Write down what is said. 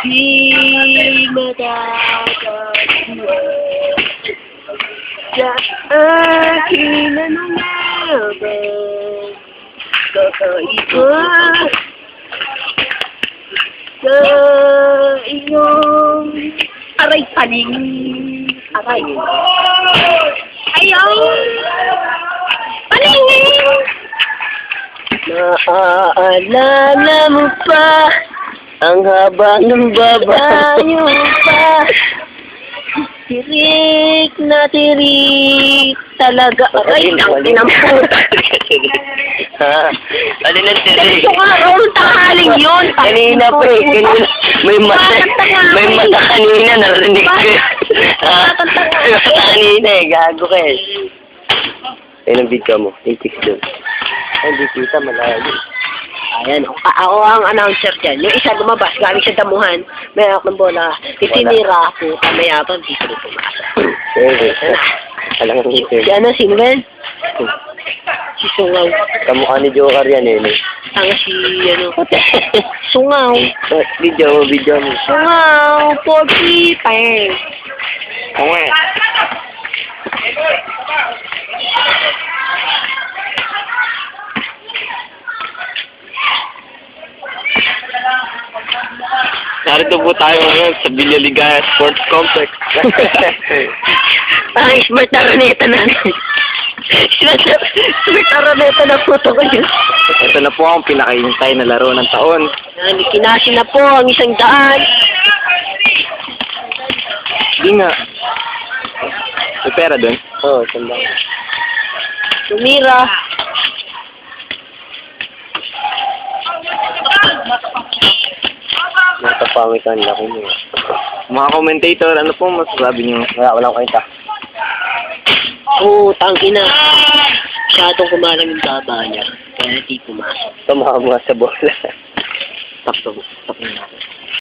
Di madadagpuan sa aking nanungaban. Kakaiba sa iyong aray paning. Aray. Ayaw! Paning! Naaalala mo pa ang haba ng babayo pa. Tirik na tirik talaga. Aray, ang tinamputa. Ha? Alin ang tirik? Ito nga, Ron, takaling yun. Kanina pa eh. Kanina. May mata kanina. Narinig ko. Kanina eh. Gago ka eh. Ayun ang video mo. 86 doon. Ay, hindi kita. Malayo. Ayan, ako ang announcer dyan. Yung isa lumabas, galing sa damuhan, may ako ng bola. Titinira ako, tamayabang, dito rin pumasa. Sige. Alam nga Si dito. ano, sino ba yan? Si Sungaw. Kamukha ni Joker yan eh. Tanga si, ano, Sungaw. Video mo. Sungaw, Porky, Pang. Oo nga. Narito po tayo ngayon sa Villa Ligaya Sports Complex. Ay, smart na raneta na. Smart na raneta na po ito ngayon. Ito na po ang pinakahintay na laro ng taon. Yan, kinasi na po ang 100. Hindi nga. May pera dun? Oo, sanda. Tumira. Natapangit ang laki niyo. Mga commentator, ano po masasabi niyo? Walang kwenta. Oo, tangina. Masyadong kumalang yung baba niya. Kaya di pumasok. Tumama sa bola. Stop na natin.